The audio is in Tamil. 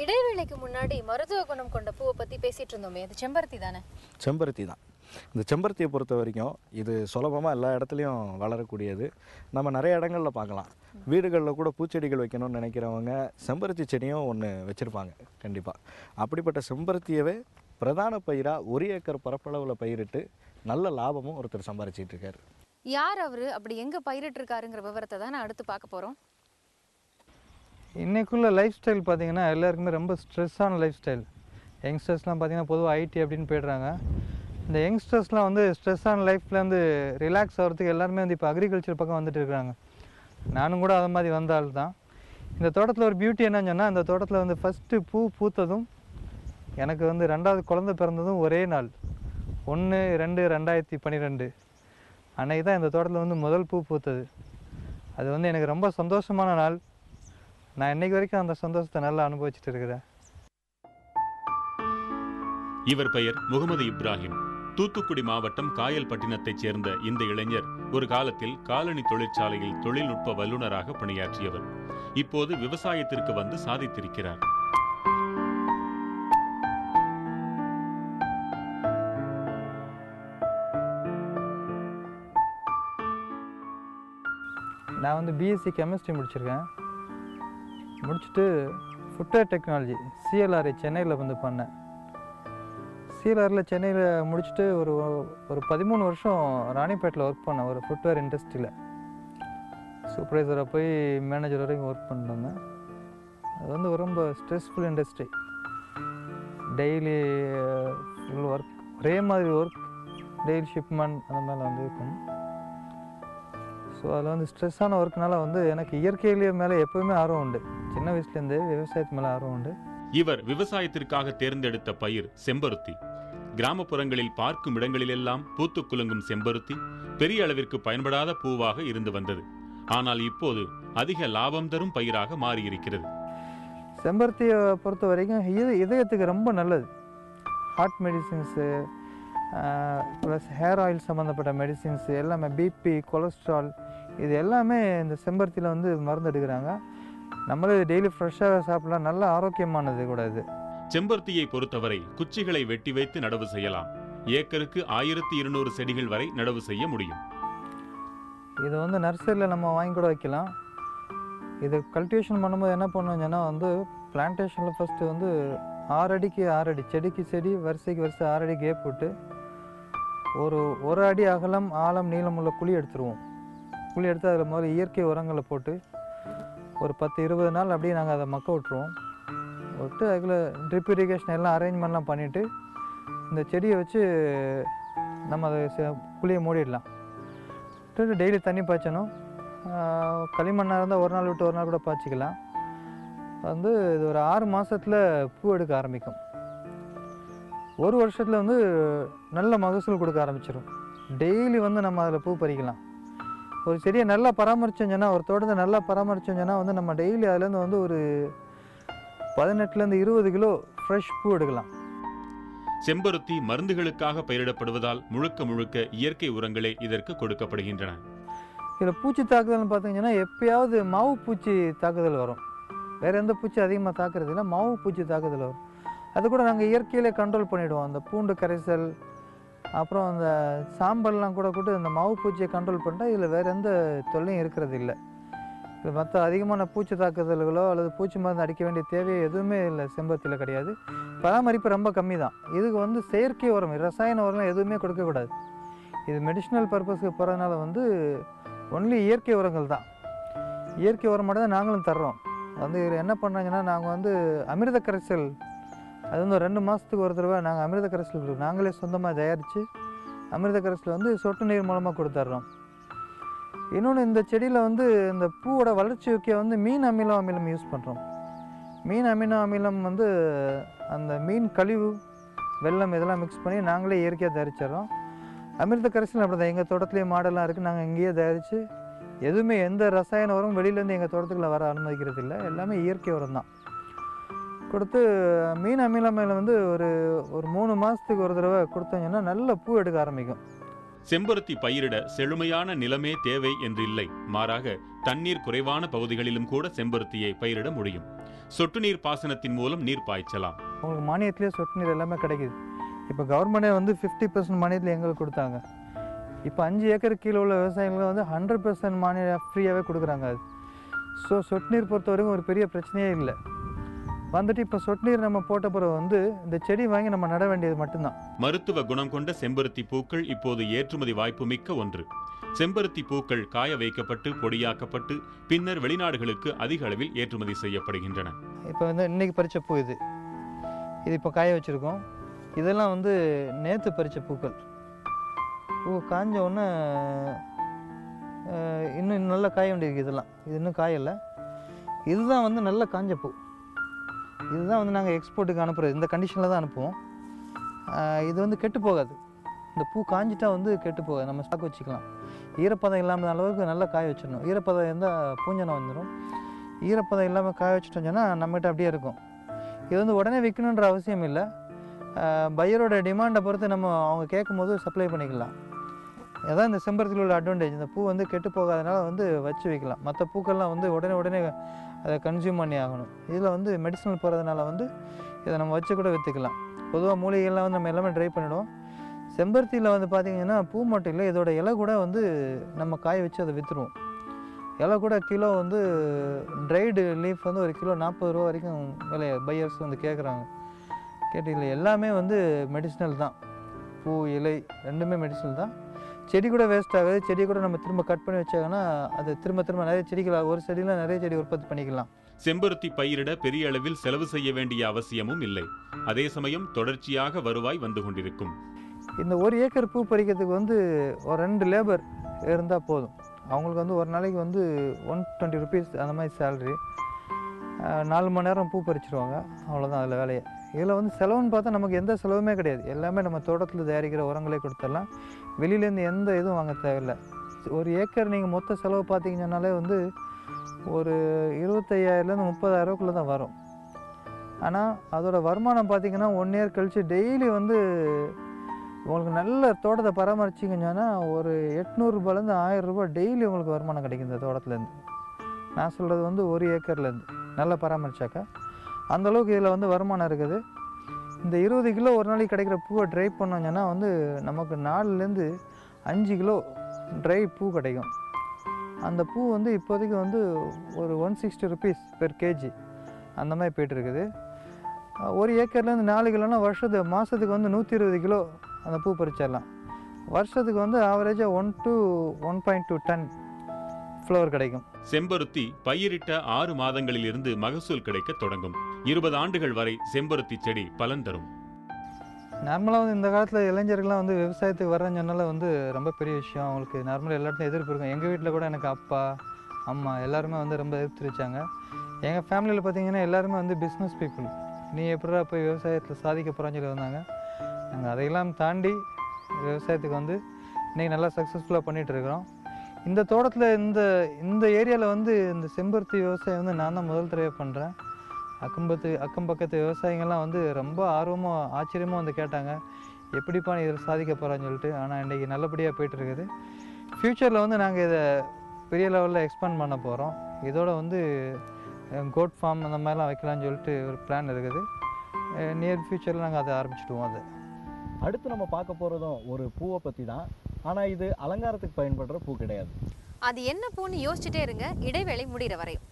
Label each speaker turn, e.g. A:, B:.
A: இடைவேளைக்கு முன்னாடி மருத்துவ குணம் கொண்ட பூவை பற்றி பேசிகிட்டு இருந்தோமே, அது செம்பருத்தி தானே?
B: செம்பருத்தி தான். இந்த செம்பருத்தியை பொறுத்த வரைக்கும் இது சுலபமாக எல்லா இடத்துலையும் வளரக்கூடியது. நம்ம நிறைய இடங்களில் பார்க்கலாம். வீடுகளில் கூட பூச்செடிகள் வைக்கணும்னு நினைக்கிறவங்க செம்பருத்தி செடியும் ஒன்று வச்சுருப்பாங்க கண்டிப்பாக. அப்படிப்பட்ட செம்பருத்தியவே பிரதான பயிராக 1 ஏக்கர் பரப்பளவில் பயிரிட்டு நல்ல லாபமும் ஒருத்தர் சம்பாரிச்சிட்டு இருக்காரு.
A: யார் அவர், அப்படி எங்கே பயிரிட்டிருக்காருங்கிற விவரத்தை தான் நான் அடுத்து பார்க்க போகிறோம்.
C: இன்றைக்குள்ள லைஃப் ஸ்டைல் பார்த்திங்கன்னா எல்லாருக்குமே ரொம்ப ஸ்ட்ரெஸ்ஸான லைஃப் ஸ்டைல். யங்ஸ்டர்ஸ்லாம் பார்த்திங்கன்னா பொதுவாக ஐடி அப்படின்னு போய்ட்றாங்க. இந்த யங்ஸ்டர்ஸ்லாம் வந்து ஸ்ட்ரெஸ்ஸான லைஃப்லேருந்து ரிலாக்ஸ் ஆகிறதுக்கு எல்லாருமே வந்து இப்போ அக்ரிகல்ச்சர் பக்கம் வந்துட்டு இருக்கிறாங்க. நானும் கூட அதை மாதிரி வந்த ஆள் தான். இந்த தோட்டத்தில் ஒரு பியூட்டி என்னன்னு சொன்னால், இந்த தோட்டத்தில் வந்து ஃபஸ்ட்டு பூ பூத்ததும் எனக்கு வந்து 2வது குழந்தை பிறந்ததும் ஒரே நாள் 1/2/2012 அன்றைக்கி தான் இந்த தோட்டத்தில் வந்து முதல் பூ பூத்தது. அது வந்து எனக்கு ரொம்ப சந்தோஷமான நாள். நான் இன்னைக்கு வரைக்கும் அந்த சந்தோஷத்தை நல்லா அனுபவிச்சுட்டு இருக்கிறேன்.
D: இவர் பெயர் முகமது இப்ராஹிம். தூத்துக்குடி மாவட்டம் காயல்பட்டினத்தைச் சேர்ந்த இந்த இளைஞர் ஒரு காலத்தில் காலணி தொழிற்சாலையில் தொழில்நுட்ப வல்லுநராக பணியாற்றியவர். இப்போது விவசாயத்திற்கு வந்து சாதித்திருக்கிறார்.
C: நான் வந்து பிஎஸ்சி கெமிஸ்ட்ரி முடிச்சிருக்கேன். முடிச்சுட்டு ஃபுட்வேர் டெக்னாலஜி சிஎல்ஆர் சென்னையில் வந்து பண்ணேன். சிஎல்ஆரில் சென்னையில் முடிச்சுட்டு ஒரு 13 வருஷம் ராணிப்பேட்டில் ஒர்க் பண்ணேன். ஒரு ஃபுட்வேர் இண்டஸ்ட்ரியில் சூப்பர்வைசராக போய் மேனேஜர் வரைக்கும் ஒர்க் பண்ணிட்டு வந்தேன். அது வந்து ரொம்ப stressful industry. Daily full work, ஒரே மாதிரி ஒர்க், டெய்லி ஷிப்மெண்ட் அந்த மாதிரி வந்து இருக்கும். ஸோ அதில் வந்து ஸ்ட்ரெஸ்ஸான ஒர்க்னால வந்து எனக்கு இயற்கையிலேயே மேலே எப்போவுமே ஆர்வம் உண்டு. சின்ன வயசுலேருந்தே விவசாயத்து மேலே ஆர்வம் உண்டு.
D: இவர் விவசாயத்திற்காக தேர்ந்தெடுத்த பயிர் செம்பருத்தி. கிராமப்புறங்களில் பார்க்கும் இடங்களிலெல்லாம் பூத்து குலுங்கும் செம்பருத்தி பெரிய அளவிற்கு பயன்படாத பூவாக இருந்து வந்தது. ஆனால் இப்போது அதிக லாபம் தரும் பயிராக மாறியிருக்கிறது.
C: செம்பருத்தியை பொறுத்த வரைக்கும் இதயத்துக்கு ரொம்ப நல்லது. Heart medicines plus hair oil சம்மந்தப்பட்ட மெடிசின்ஸு எல்லாமே, பிபி, கொலஸ்ட்ரால், இது எல்லாமே இந்த செம்பருத்தியில் வந்து மருந்து எடுக்கிறாங்க. நம்மளே டெய்லி ஃப்ரெஷ்ஷாக சாப்பிடலாம். நல்ல ஆரோக்கியமானது கூட இது.
D: செம்பருத்தியை பொறுத்தவரை குச்சிகளை வெட்டி வைத்து நடவு செய்யலாம். ஏக்கருக்கு 1200 செடிகள் வரை நடவு செய்ய முடியும்.
C: இது வந்து நர்சரியில் நம்ம வாங்கி கூட வைக்கலாம். இது கல்டிவேஷன் பண்ணும்போது என்ன பண்ணுவோம்னா வந்து பிளான்டேஷனில் ஃபஸ்ட்டு வந்து 6 அடிக்கு 6 அடி, செடிக்கு செடி, வரிசைக்கு வரிசை 6 அடி கேப் விட்டு ஒரு அடி அகலம், ஆழம், நீளம் உள்ள குழி எடுத்துருவோம். குழி எடுத்து அதில் முதல்ல இயற்கை உரங்களை போட்டு ஒரு 10-20 நாள் அப்படியே நாங்கள் அதை மக்க விட்டுருவோம். விட்டு அதில் ட்ரிப் இரிகேஷன் எல்லாம் அரேஞ்ச்மெண்ட்லாம் பண்ணிவிட்டு இந்த செடியை வச்சு நம்ம அதை குழியை மூடிடலாம். டெய்லி தண்ணி பாய்ச்சணும். களிமண்ணாக இருந்தால் ஒரு நாள் விட்டு ஒரு நாள் கூட பாய்ச்சிக்கலாம். வந்து இது ஒரு 6 மாதத்தில் பூ எடுக்க ஆரம்பிக்கும். 1 வருஷத்தில் வந்து நல்ல மகசூல் கொடுக்க ஆரம்பிச்சிடும். டெய்லி வந்து நம்ம அதில் பூ பறிக்கலாம். ஒரு செடியை நல்லா பராமரிச்சோம்னா, ஒரு தோட்டத்தை நல்லா பராமரிச்சோம்னா வந்து நம்ம டெய்லி அதுலேருந்து வந்து ஒரு 18லேருந்து 20 கிலோ ஃப்ரெஷ் பூ எடுக்கலாம்.
D: செம்பருத்தி மருந்துகளுக்காக பயிரிடப்படுவதால் முழுக்க முழுக்க இயற்கை உரங்களே இதற்கு கொடுக்கப்படுகின்றன.
C: இதில் பூச்சி தாக்குதல்னு பார்த்தீங்கன்னா எப்பயாவது மாவு பூச்சி தாக்குதல் வரும். வேறு எந்த பூச்சி அதிகமாக தாக்குறது இல்லை, மாவு பூச்சி தாக்குதல் வரும். அது கூட நாங்கள் இயற்கையிலே கண்ட்ரோல் பண்ணிவிடுவோம். அந்த பூண்டு கரைசல், அப்புறம் அந்த சாம்பல்லாம் கூட அந்த மாவு பூச்சியை கண்ட்ரோல் பண்ணிட்டா இதில் வேறு எந்த தொல்லையும் இருக்கிறது இல்லை. இது மற்ற அதிகமான பூச்சி தாக்குதல்களோ அல்லது பூச்சி மருந்து அடிக்க வேண்டிய தேவையோ எதுவுமே இல்லை, செம்பருத்தியில் கிடையாது. பராமரிப்பு ரொம்ப கம்மி தான். இதுக்கு வந்து செயற்கை உரம், ரசாயன உரம்லாம் எதுவுமே கொடுக்கக்கூடாது. இது மெடிசினல் பர்பஸ்க்கு போகிறதுனால வந்து ஒன்லி இயற்கை உரங்கள் தான். இயற்கை உரம் மட்டும் தான் நாங்களும் தர்றோம். வந்து இதில் என்ன பண்ணுறாங்கன்னா, நாங்கள் வந்து அமிர்த கரைசல், அது வந்து 2 மாதத்துக்கு ஒரு தடவை நாங்கள் அமிர்த கரைசல் நாங்களே சொந்தமாக தயாரித்து அமிர்த கரைசல் வந்து சொட்டு நீர் மூலமாக கொடுத்துட்றோம். இன்னொன்று, இந்த செடியில் வந்து இந்த பூவோட வளர்ச்சி வைக்க வந்து மீன் அமினோ அமிலம் யூஸ் பண்ணுறோம். மீன் அமினோ அமிலம் வந்து அந்த மீன் கழிவு, வெல்லம் இதெல்லாம் மிக்ஸ் பண்ணி நாங்களே இயற்கையாக தயாரிச்சிடறோம். அமிர்த கரைசல் அப்படி தான். எங்கள் தோட்டத்துலேயே மாடெல்லாம் இருக்குது. நாங்கள் இங்கேயே தயாரித்து எதுவுமே எந்த ரசாயன உரம் வெளியிலேருந்து எங்கள் தோட்டத்துக்குள்ளே வர அனுமதிக்கிறது இல்லை. எல்லாமே இயற்கை உரம் தான் கொடுத்து. மீன் அமிலம் வந்து ஒரு 3 மாதத்துக்கு ஒரு தடவை கொடுத்தீங்கன்னா நல்ல பூ எடுக்க ஆரம்பிக்கும்.
D: செம்பருத்தி பயிரிட செழுமையான நிலமே தேவை என்று இல்லை. மாறாக தண்ணீர் குறைவான பகுதிகளிலும் கூட செம்பருத்தியை பயிரிட முடியும். சொட்டு நீர் பாசனத்தின் மூலம் நீர் பாய்ச்சலாம்.
C: உங்களுக்கு மானியத்திலே சொட்டு நீர் எல்லாமே கிடைக்குது. இப்போ கவர்மெண்டே வந்து 50% மானியத்தில் எங்களுக்கு கொடுத்தாங்க. இப்போ 5 ஏக்கர் கீழே உள்ள விவசாயிகளுக்கு வந்து 100% மானியம் ஃப்ரீயாகவே கொடுக்குறாங்க. அது ஸோ சொட்டு நீர் பொறுத்த வரைக்கும் ஒரு பெரிய பிரச்சனையே இல்லை. வந்துட்டு இப்போ சொட்டு நீர் நம்ம போட்ட பிறகு வந்து இந்த செடி வாங்கி நம்ம நட வேண்டியது மட்டும்தான்.
D: மருத்துவ குணம் கொண்ட செம்பருத்தி பூக்கள் இப்போது ஏற்றுமதி வாய்ப்பு மிக்க ஒன்று. செம்பருத்தி பூக்கள் காய வைக்கப்பட்டு பொடியாக்கப்பட்டு பின்னர் வெளிநாடுகளுக்கு அதிக அளவில் ஏற்றுமதி செய்யப்படுகின்றன.
C: இப்போ வந்து இன்னைக்கு பறித்த பூ இது இப்போ காய வச்சுருக்கோம். இதெல்லாம் வந்து நேற்று பறித்த பூக்கள். பூ காஞ்ச உடனே இன்னும் நல்லா காய வேண்டியிருக்கு. இதெல்லாம் இது இன்னும் காயலை. இதுதான் வந்து நல்ல காஞ்ச பூ. இதுதான் வந்து நாங்கள் எக்ஸ்போர்ட்டுக்கு அனுப்புகிறது. இந்த கண்டிஷனில் தான் அனுப்புவோம். இது வந்து கெட்டு போகாது. இந்த பூ காஞ்சிட்டா வந்து கெட்டு போகாது. நம்ம ஸ்டாக் வச்சுக்கலாம். ஈரப்பதம் இல்லாமல் அளவுக்கு நல்லா காய வச்சிடணும். ஈரப்பதம் இருந்தால் பூஞ்சனை வந்துடும். ஈரப்பதம் இல்லாமல் காய வச்சுட்டோம்னா நம்மகிட்ட அப்படியே இருக்கும். இது வந்து உடனே விற்கணுன்ற அவசியம் இல்லை. பையரோட டிமாண்டை பொறுத்து நம்ம அவங்க கேட்கும் போது சப்ளை பண்ணிக்கலாம். அதான் இந்த செம்பருத்தியில் உள்ள அட்வான்டேஜ். இந்த பூ வந்து கெட்டு போகாதனால வந்து வச்சு வைக்கலாம். மற்ற பூக்கள்லாம் வந்து உடனே அதை கன்சியூம் பண்ணி ஆகணும். இதில் வந்து மெடிசனல் போகிறதுனால வந்து இதை நம்ம வச்சு கூட விற்றுக்கலாம். பொதுவாக மூலிகைகள்லாம் வந்து நம்ம எல்லாமே ட்ரை பண்ணிவிடுவோம். செம்பருத்தியில் வந்து பார்த்திங்கன்னா பூ மட்டும் இல்லை, இதோட இலை கூட வந்து நம்ம காய வச்சு அதை விற்றுருவோம். இலை கூட கிலோ வந்து ட்ரைடு லீஃப் வந்து ஒரு கிலோ 40 ரூபா வரைக்கும் விலை பையர்ஸ் வந்து கேட்குறாங்க. கேட்டீங்களா? எல்லாமே வந்து மெடிசினல் தான். பூ இலை ரெண்டுமே மெடிசினல் தான். செடி கூட வேஸ்ட் ஆகாது. செடியை கூட நம்ம திரும்ப கட் பண்ணி வச்சாங்கன்னா அது திரும்ப நிறைய செடிகள், ஒரு செடியில் நிறைய செடி உற்பத்தி பண்ணிக்கலாம்.
D: செம்பருத்தி பயிரிட பெரிய அளவில் செலவு செய்ய வேண்டிய அவசியமும் இல்லை. அதே சமயம் தொடர்ச்சியாக வருவாய் வந்து கொண்டிருக்கும்.
C: இந்த 1 ஏக்கர் பூ பறிக்கிறதுக்கு வந்து ஒரு 2 லேபர் இருந்தால் போதும். அவங்களுக்கு வந்து ஒரு நாளைக்கு வந்து 120 ருபீஸ் அந்த மாதிரி சேலரி. 4 மணி நேரம் பூ பறிச்சிருவாங்க. அவ்வளோதான் அதில் வேலையை. இதில் வந்து செலவுன்னு பார்த்தா நமக்கு எந்த செலவுமே கிடையாது. எல்லாமே நம்ம தோட்டத்தில் தயாரிக்கிற உரங்களே கொடுத்துடலாம். வெளியிலேருந்து எந்த இதுவும் வாங்க தேவையில்லை. 1 ஏக்கர் நீங்கள் மொத்த செலவு பார்த்தீங்கன்னாலே வந்து ஒரு 25,000லேருந்து 30,000 தான் வரும். ஆனால் அதோட வருமானம் பார்த்திங்கன்னா 1 இயர் கழித்து டெய்லி வந்து உங்களுக்கு நல்ல தோட்டத்தை பராமரிச்சிங்கன்னா ஒரு 800 ரூபாயிலேருந்து 1000 ரூபாய் டெய்லி உங்களுக்கு வருமானம் கிடைக்கும் இந்த தோட்டத்துலேருந்து. நான் சொல்கிறது வந்து 1 ஏக்கர்லேருந்து நல்லா பராமரித்தாக்கா அந்தளவுக்கு இதில் வந்து வருமானம் இருக்குது. இந்த 20 கிலோ ஒரு நாளைக்கு கிடைக்கிற பூவை ட்ரை பண்ணோங்கன்னா வந்து நமக்கு 4லேருந்து 5 கிலோ ட்ரை பூ கிடைக்கும். அந்த பூ வந்து இப்போதைக்கு வந்து ஒரு 160 ருபீஸ் பெர் கேஜி அந்த மாதிரி போய்ட்டுருக்குது. 1 ஏக்கர்லேருந்து 4 கிலோனா மாதத்துக்கு வந்து 120 கிலோ அந்த பூ பறிச்சிடலாம். வருஷத்துக்கு வந்து ஆவரேஜாக 1 to 1.2 டன் ஃப்ளவர் கிடைக்கும்.
D: செம்பருத்தி பயிரிட்ட 6 மாதங்களில் இருந்து மகசூல் கிடைக்க தொடங்கும். 20 ஆண்டுகள் வரை செம்பருத்தி செடி பலன் தரும்.
C: நார்மலாக வந்து இந்த காலத்தில் இளைஞர்கள்லாம் வந்து விவசாயத்துக்கு வர்றேன்னு சொன்னால வந்து ரொம்ப பெரிய விஷயம். அவங்களுக்கு நார்மலாக எல்லா இடத்துலையும் எதிர்ப்பு இருக்கும். எங்கள் வீட்டில் கூட எனக்கு அப்பா அம்மா எல்லாருமே வந்து ரொம்ப எதிர்த்து வச்சாங்க. எங்கள் ஃபேமிலியில் பார்த்தீங்கன்னா எல்லாருமே வந்து பிஸ்னஸ் பீப்புள். நீ எப்படா போய் விவசாயத்தில் சாதிக்க போகிறான்னு சொல்லி வந்தாங்க. நாங்கள் அதையெல்லாம் தாண்டி விவசாயத்துக்கு வந்து இன்றைக்கி நல்லா சக்ஸஸ்ஃபுல்லாக பண்ணிகிட்ருக்குறோம். இந்த தோட்டத்தில் இந்த ஏரியாவில் வந்து இந்த செம்பருத்தி விவசாயம் வந்து நான் தான் முதல் தடவை பண்ணுறேன். அக்கம் பக்கத்து விவசாயிகள்லாம் வந்து ரொம்ப ஆர்வமாக ஆச்சரியமாக வந்து கேட்டாங்க, எப்படிப்பா நீ இதில் சாதிக்க போகிறான்னு சொல்லிட்டு. ஆனால் இன்றைக்கி நல்லபடியாக போய்ட்டுருக்குது. ஃப்யூச்சரில் வந்து நாங்கள் இதை பெரிய லெவலில் எக்ஸ்பேண்ட் பண்ண போகிறோம். இதோட வந்து கோட் ஃபார்ம் அந்த மாதிரிலாம் வைக்கலான்னு சொல்லிட்டு ஒரு பிளான் இருக்குது. நியர் ஃப்யூச்சரில் நாங்கள் அதை ஆரம்பிச்சிடுவோம். அதை
B: அடுத்து நம்ம பார்க்க போகிறதும் ஒரு பூவை பற்றி தான். ஆனால் இது அலங்காரத்துக்கு பயன்படுற பூ கிடையாது.
A: அது என்ன பூன்னு யோசிச்சுட்டே இருங்க, இடைவேளை முடிகிற வரையும்.